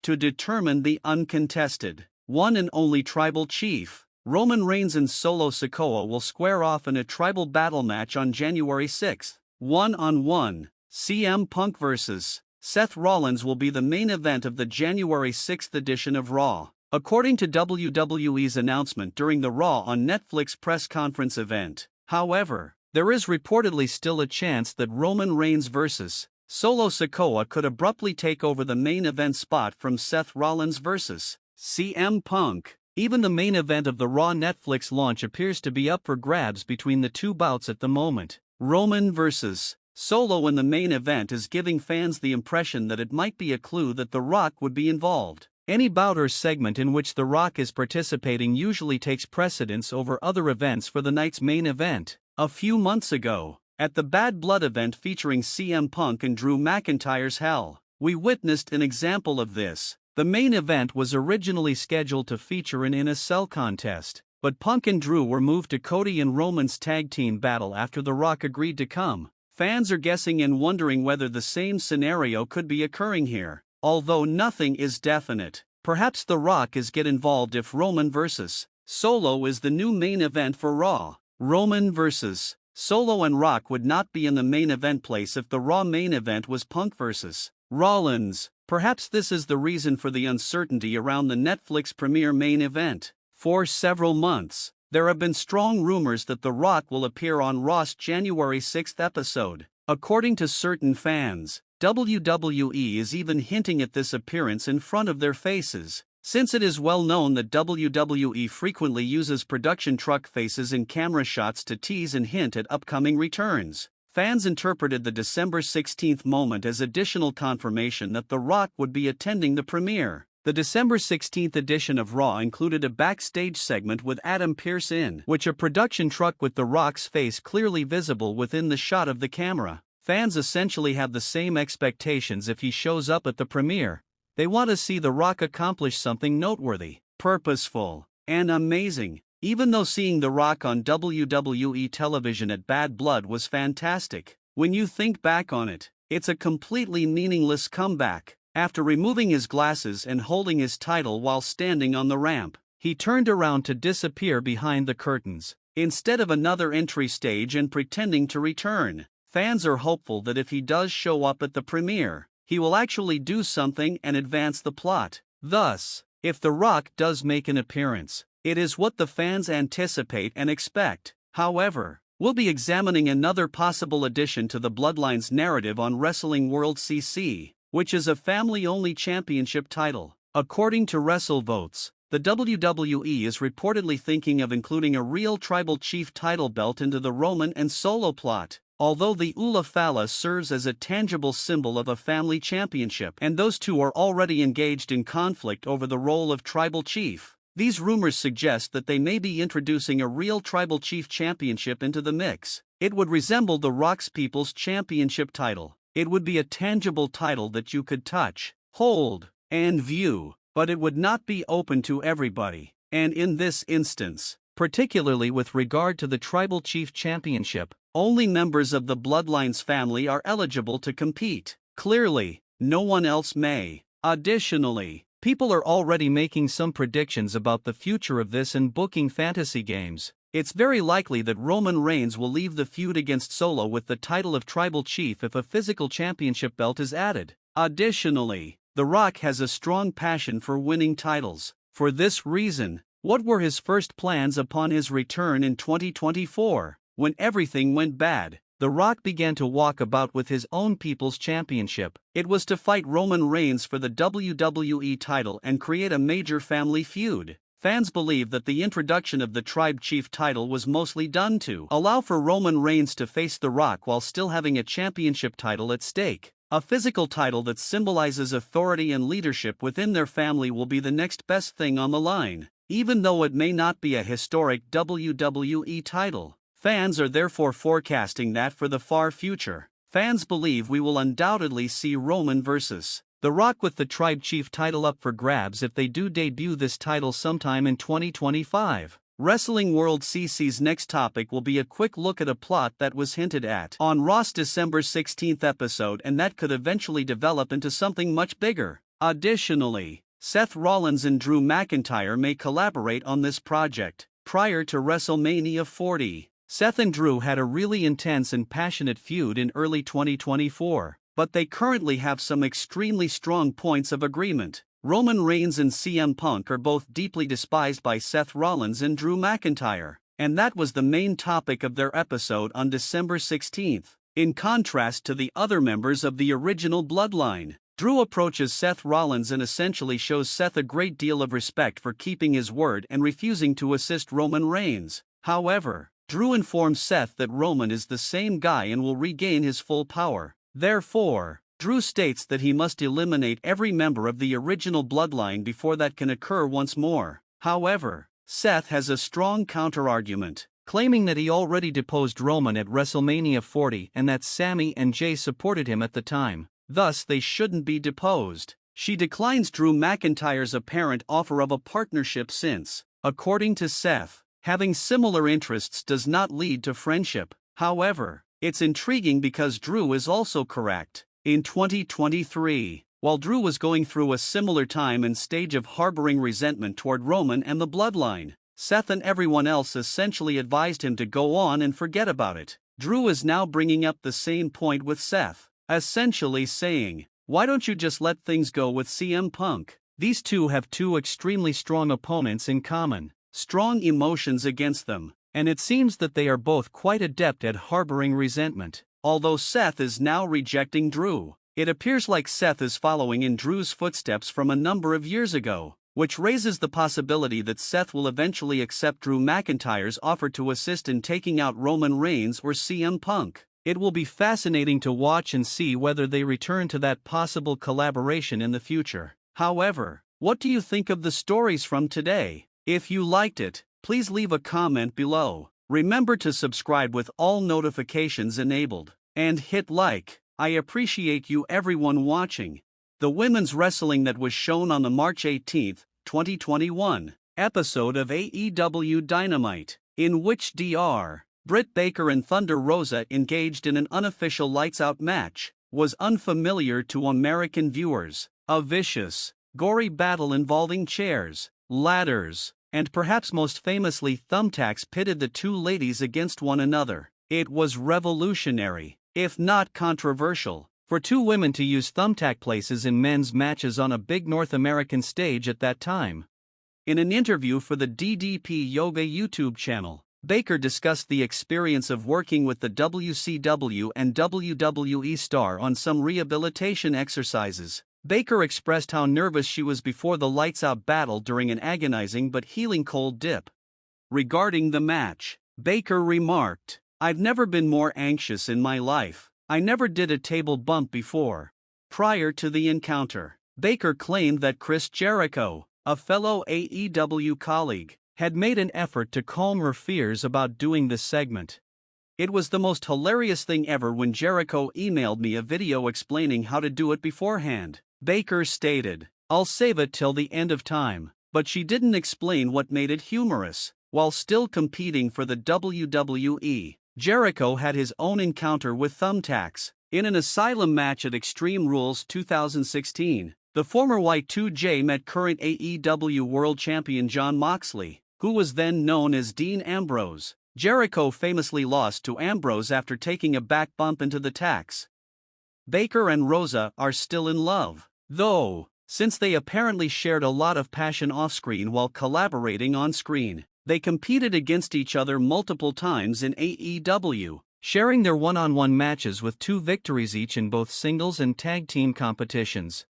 to determine the uncontested, one and only tribal chief. Roman Reigns and Solo Sikoa will square off in a tribal battle match on January 6. One-on-one, CM Punk vs. Seth Rollins will be the main event of the January 6 edition of Raw. According to WWE's announcement during the Raw on Netflix press conference event. However, there is reportedly still a chance that Roman Reigns vs. Solo Sikoa could abruptly take over the main event spot from Seth Rollins vs. CM Punk. Even the main event of the Raw Netflix launch appears to be up for grabs between the two bouts at the moment. Roman vs. Solo in the main event is giving fans the impression that it might be a clue that The Rock would be involved. Any bout or segment in which The Rock is participating usually takes precedence over other events for the night's main event. A few months ago, at the Bad Blood event featuring CM Punk and Drew McIntyre's Hell, we witnessed an example of this. The main event was originally scheduled to feature an In a Cell contest, but Punk and Drew were moved to Cody and Roman's tag team battle after The Rock agreed to come. Fans are guessing and wondering whether the same scenario could be occurring here. Although nothing is definite, perhaps The Rock is get involved if Roman vs. Solo is the new main event for Raw. Roman vs. Solo and Rock would not be in the main event place if the Raw main event was Punk vs. Rollins. Perhaps this is the reason for the uncertainty around the Netflix premiere main event. For several months, there have been strong rumors that The Rock will appear on Raw's January 6 episode. According to certain fans, WWE is even hinting at this appearance in front of their faces, since it is well known that WWE frequently uses production truck faces in camera shots to tease and hint at upcoming returns. Fans interpreted the December 16 moment as additional confirmation that The Rock would be attending the premiere. The December 16 edition of Raw included a backstage segment with Adam Pearce in which a production truck with The Rock's face clearly visible within the shot of the camera. Fans essentially have the same expectations if he shows up at the premiere. They want to see The Rock accomplish something noteworthy, purposeful, and amazing. Even though seeing The Rock on WWE television at Bad Blood was fantastic, when you think back on it, it's a completely meaningless comeback. After removing his glasses and holding his title while standing on the ramp, he turned around to disappear behind the curtains, instead of another entry stage and pretending to return. Fans are hopeful that if he does show up at the premiere, he will actually do something and advance the plot. Thus, if The Rock does make an appearance, it is what the fans anticipate and expect. However, we'll be examining another possible addition to the Bloodline's narrative on Wrestling World CC, which is a family-only championship title. According to WrestleVotes, the WWE is reportedly thinking of including a real tribal chief title belt into the Roman and Solo plot. Although the Ula Fala serves as a tangible symbol of a family championship, and those two are already engaged in conflict over the role of tribal chief, these rumors suggest that they may be introducing a real tribal chief championship into the mix. It would resemble the Rock's People's Championship title. It would be a tangible title that you could touch, hold, and view, but it would not be open to everybody. And in this instance, particularly with regard to the Tribal Chief Championship, only members of the Bloodline's family are eligible to compete. Clearly, no one else may. Additionally, people are already making some predictions about the future of this and booking fantasy games. It's very likely that Roman Reigns will leave the feud against Solo with the title of Tribal Chief if a physical championship belt is added. Additionally, The Rock has a strong passion for winning titles. For this reason, what were his first plans upon his return in 2024? When everything went bad, The Rock began to walk about with his own People's Championship. It was to fight Roman Reigns for the WWE title and create a major family feud. Fans believe that the introduction of the Tribe Chief title was mostly done to allow for Roman Reigns to face The Rock while still having a championship title at stake. A physical title that symbolizes authority and leadership within their family will be the next best thing on the line, even though it may not be a historic WWE title. Fans are therefore forecasting that for the far future, fans believe we will undoubtedly see Roman vs. The Rock with the Tribe Chief title up for grabs if they do debut this title sometime in 2025. Wrestling World CC's next topic will be a quick look at a plot that was hinted at on Raw's December 16 episode and that could eventually develop into something much bigger. Additionally, Seth Rollins and Drew McIntyre may collaborate on this project. Prior to WrestleMania 40, Seth and Drew had a really intense and passionate feud in early 2024, but they currently have some extremely strong points of agreement. Roman Reigns and CM Punk are both deeply despised by Seth Rollins and Drew McIntyre, and that was the main topic of their episode on December 16. In contrast to the other members of the original Bloodline, Drew approaches Seth Rollins and essentially shows Seth a great deal of respect for keeping his word and refusing to assist Roman Reigns. However, Drew informs Seth that Roman is the same guy and will regain his full power. Therefore, Drew states that he must eliminate every member of the original Bloodline before that can occur once more. However, Seth has a strong counterargument, claiming that he already deposed Roman at WrestleMania 40 and that Sami and Jay supported him at the time. Thus they shouldn't be deposed. She declines Drew McIntyre's apparent offer of a partnership since, according to Seth, having similar interests does not lead to friendship. However, it's intriguing because Drew is also correct. In 2023, while Drew was going through a similar time and stage of harboring resentment toward Roman and the Bloodline, Seth and everyone else essentially advised him to go on and forget about it. Drew is now bringing up the same point with Seth, essentially saying, "Why don't you just let things go with CM Punk?" These two have two extremely strong opponents in common, strong emotions against them, and it seems that they are both quite adept at harboring resentment. Although Seth is now rejecting Drew, it appears like Seth is following in Drew's footsteps from a number of years ago, which raises the possibility that Seth will eventually accept Drew McIntyre's offer to assist in taking out Roman Reigns or CM Punk. It will be fascinating to watch and see whether they return to that possible collaboration in the future. However, what do you think of the stories from today? If you liked it, please leave a comment below. Remember to subscribe with all notifications enabled, and hit like. I appreciate you everyone watching. The women's wrestling that was shown on the March 18, 2021 episode of AEW Dynamite, in which Dr. Brit Baker and Thunder Rosa engaged in an unofficial lights-out match, was unfamiliar to American viewers. A vicious, gory battle involving chairs, ladders, and perhaps most famously thumbtacks pitted the two ladies against one another. It was revolutionary, if not controversial, for two women to use thumbtack places in men's matches on a big North American stage at that time. In an interview for the DDP Yoga YouTube channel, Baker discussed the experience of working with the WCW and WWE star on some rehabilitation exercises. Baker expressed how nervous she was before the lights-out battle during an agonizing but healing cold dip. Regarding the match, Baker remarked, "I've never been more anxious in my life. I never did a table bump before." Prior to the encounter, Baker claimed that Chris Jericho, a fellow AEW colleague, had made an effort to calm her fears about doing this segment. "It was the most hilarious thing ever when Jericho emailed me a video explaining how to do it beforehand," Baker stated. "I'll save it till the end of time," but she didn't explain what made it humorous. While still competing for the WWE, Jericho had his own encounter with thumbtacks. In an Asylum match at Extreme Rules 2016, the former Y2J met current AEW World Champion Jon Moxley, who was then known as Dean Ambrose. Jericho famously lost to Ambrose after taking a back bump into the tacks. Baker and Rosa are still in love, though, since they apparently shared a lot of passion off-screen while collaborating on-screen. They competed against each other multiple times in AEW, sharing their one-on-one matches with 2 victories each in both singles and tag team competitions.